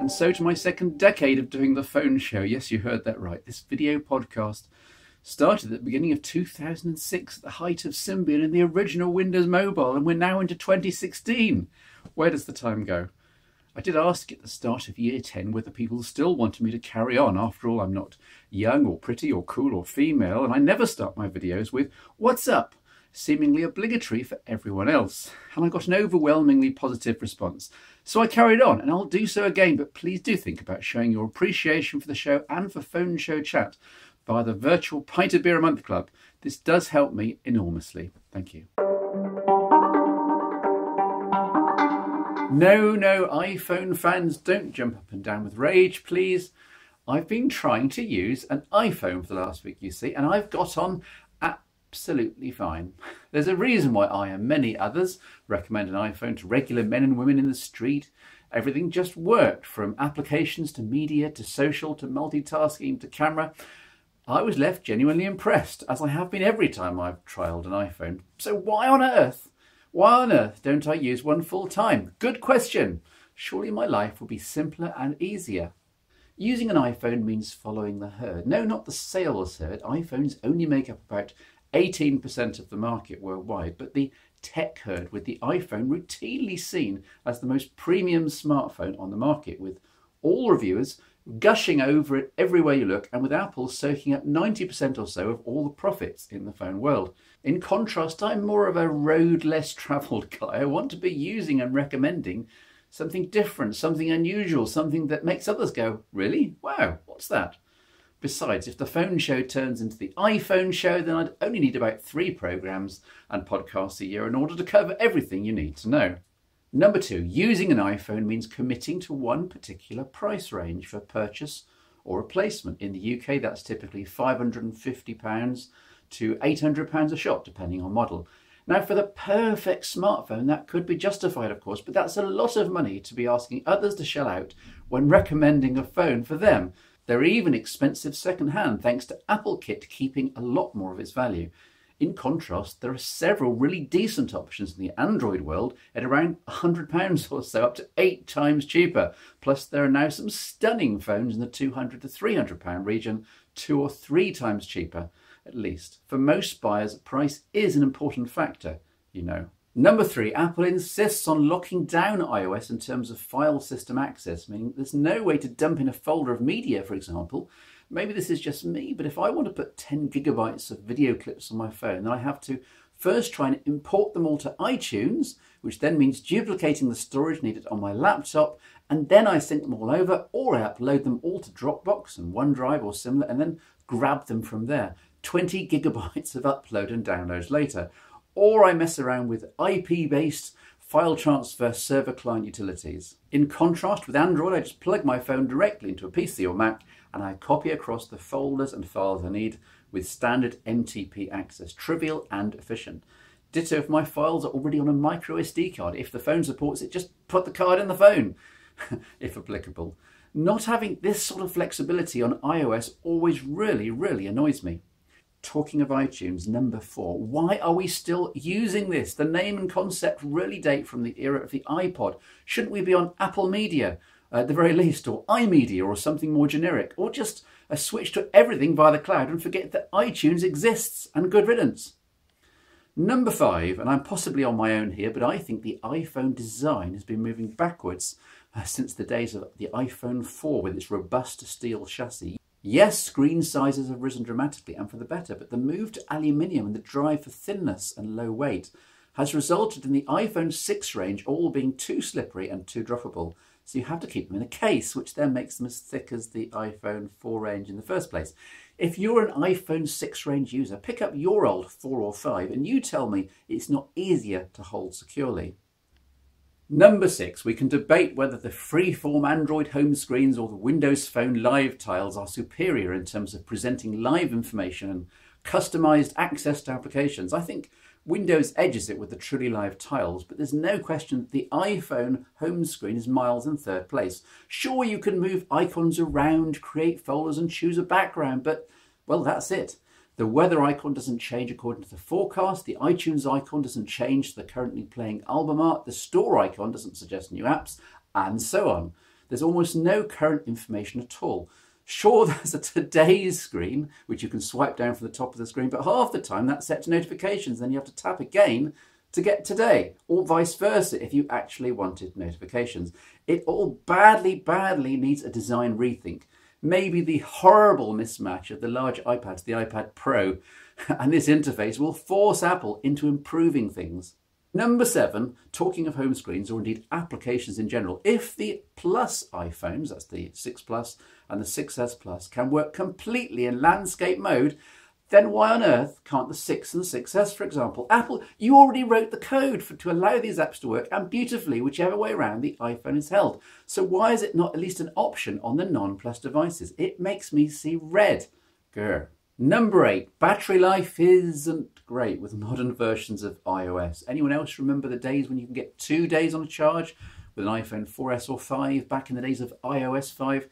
And so to my second decade of doing the phone show. Yes, you heard that right. This video podcast started at the beginning of 2006 at the height of Symbian in the original Windows Mobile, and we're now into 2016. Where does the time go? I did ask at the start of year 10 whether people still wanted me to carry on. After all, I'm not young or pretty or cool or female, and I never start my videos with "What's up?" seemingly obligatory for everyone else. And I got an overwhelmingly positive response. So I carried on, and I'll do so again, but please do think about showing your appreciation for the show and for Phone Show Chat via the virtual Pint of Beer a Month Club. This does help me enormously. Thank you. No, iPhone fans, don't jump up and down with rage, please. I've been trying to use an iPhone for the last week, you see, and I've got on absolutely fine. There's a reason why I and many others recommend an iPhone to regular men and women in the street. Everything just worked, from applications to media to social to multitasking to camera. I was left genuinely impressed, as I have been every time I've trialled an iPhone. So why on earth don't I use one full time? Good question. Surely my life will be simpler and easier. Using an iPhone means following the herd. No, not the sales herd. iPhones only make up about 18% of the market worldwide, but the tech herd, with the iPhone routinely seen as the most premium smartphone on the market, with all reviewers gushing over it everywhere you look, and with Apple soaking up 90% or so of all the profits in the phone world. In contrast, I'm more of a road less travelled guy. I want to be using and recommending something different, something unusual, something that makes others go, really? Wow, what's that? Besides, if the phone show turns into the iPhone show, then I'd only need about 3 programs and podcasts a year in order to cover everything you need to know. Number 2, using an iPhone means committing to one particular price range for purchase or replacement. In the UK, that's typically £550 to £800 a shot, depending on model. Now, for the perfect smartphone, that could be justified, of course, but that's a lot of money to be asking others to shell out when recommending a phone for them. They're even expensive second-hand, thanks to Apple Kit keeping a lot more of its value. In contrast, there are several really decent options in the Android world at around £100 or so, up to 8 times cheaper. Plus, there are now some stunning phones in the £200 to £300 region, 2 or 3 times cheaper, at least. For most buyers, price is an important factor, you know. Number 3, Apple insists on locking down iOS in terms of file system access, meaning there's no way to dump in a folder of media, for example. Maybe this is just me, but if I want to put 10 gigabytes of video clips on my phone, then I have to first try and import them all to iTunes, which then means duplicating the storage needed on my laptop, and then I sync them all over, or I upload them all to Dropbox and OneDrive or similar, and then grab them from there. 20 gigabytes of upload and downloads later. Or I mess around with IP-based file transfer server client utilities. In contrast with Android, I just plug my phone directly into a PC or Mac, and I copy across the folders and files I need with standard MTP access. Trivial and efficient. Ditto if my files are already on a micro SD card. If the phone supports it, just put the card in the phone, if applicable. Not having this sort of flexibility on iOS always really annoys me. Talking of iTunes, number 4, why are we still using this? The name and concept really date from the era of the iPod. Shouldn't we be on Apple Media at the very least, or iMedia, or something more generic, or just a switch to everything via the cloud and forget that iTunes exists, and good riddance? Number 5, and I'm possibly on my own here, but I think the iPhone design has been moving backwards since the days of the iPhone 4 with its robust steel chassis. Yes, screen sizes have risen dramatically and for the better, but the move to aluminium and the drive for thinness and low weight has resulted in the iPhone 6 range all being too slippery and too droppable. So you have to keep them in a case, which then makes them as thick as the iPhone 4 range in the first place. If you're an iPhone 6 range user, pick up your old 4 or 5 and you tell me it's not easier to hold securely. Number 6, we can debate whether the freeform Android home screens or the Windows Phone live tiles are superior in terms of presenting live information and customised access to applications. I think Windows edges it with the truly live tiles, but there's no question that the iPhone home screen is miles in third place. Sure, you can move icons around, create folders and choose a background, but, well, that's it. The weather icon doesn't change according to the forecast, the iTunes icon doesn't change to the currently playing album art, the store icon doesn't suggest new apps, and so on. There's almost no current information at all. Sure, there's a today's screen, which you can swipe down from the top of the screen, but half the time that's set to notifications. Then you have to tap again to get today, or vice versa if you actually wanted notifications. It all badly needs a design rethink. Maybe the horrible mismatch of the large iPad to the iPad Pro and this interface will force Apple into improving things. Number 7, talking of home screens, or indeed applications in general, if the Plus iPhones, that's the 6 Plus and the 6S Plus, can work completely in landscape mode, then why on earth can't the 6 and 6S, for example? Apple, you already wrote the code to allow these apps to work, and beautifully, whichever way around the iPhone is held. So why is it not at least an option on the non-Plus devices? It makes me see red. Grr. Number 8, battery life isn't great with modern versions of iOS. Anyone else remember the days when you can get 2 days on a charge with an iPhone 4S or 5 back in the days of iOS 5?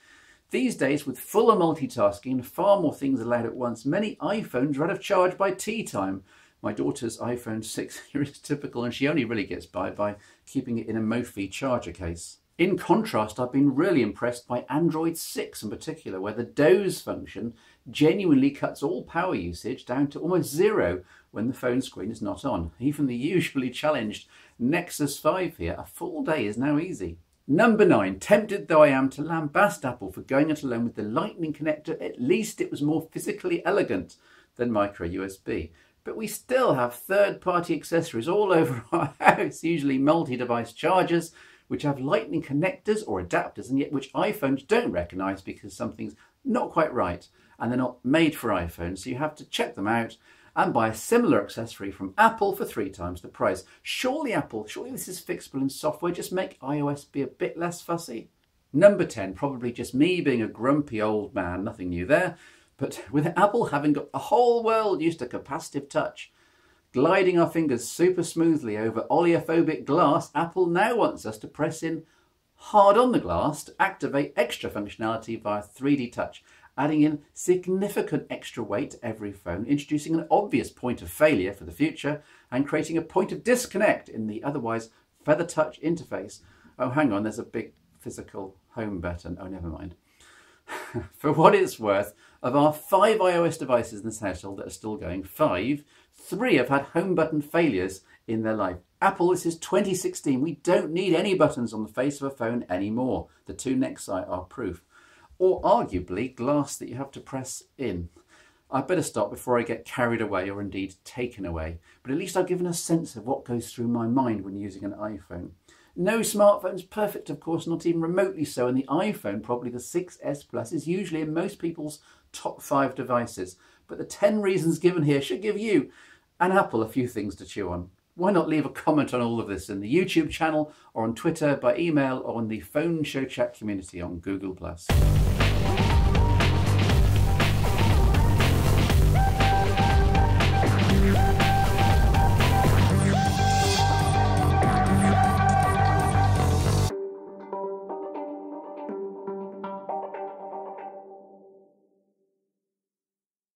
These days, with fuller multitasking and far more things allowed at once, many iPhones are out of charge by tea time. My daughter's iPhone 6 here is typical, and she only really gets by keeping it in a Mophie charger case. In contrast, I've been really impressed by Android 6 in particular, where the doze function genuinely cuts all power usage down to almost zero when the phone screen is not on. Even the usually challenged Nexus 5 here, a full day is now easy. Number 9, tempted though I am to lambast Apple for going it alone with the Lightning connector, at least it was more physically elegant than micro USB. But we still have third-party accessories all over our house, usually multi-device chargers, which have Lightning connectors or adapters, and yet which iPhones don't recognise because something's not quite right, and they're not made for iPhones, so you have to check them out and buy a similar accessory from Apple for 3 times the price. Surely this is fixable in software, just make iOS be a bit less fussy. Number 10, probably just me being a grumpy old man, nothing new there, but with Apple having got the whole world used to capacitive touch, gliding our fingers super smoothly over oleophobic glass, Apple now wants us to press in hard on the glass to activate extra functionality via 3D touch, adding in significant extra weight to every phone, introducing an obvious point of failure for the future, and creating a point of disconnect in the otherwise feather touch interface. Oh, hang on, there's a big physical home button. Oh, never mind. For what it's worth, of our 5 iOS devices in this household that are still going, 3 have had home button failures in their life. Apple, this is 2016. We don't need any buttons on the face of a phone anymore. The 2 next are proof. Or arguably glass that you have to press in. I'd better stop before I get carried away or indeed taken away. But at least I've given a sense of what goes through my mind when using an iPhone. No smartphone's perfect, of course, not even remotely so, and the iPhone, probably the 6S Plus, is usually in most people's top 5 devices. But the 10 reasons given here should give you and Apple a few things to chew on. Why not leave a comment on all of this in the YouTube channel or on Twitter, by email, or on the Phone Show Chat community on Google+.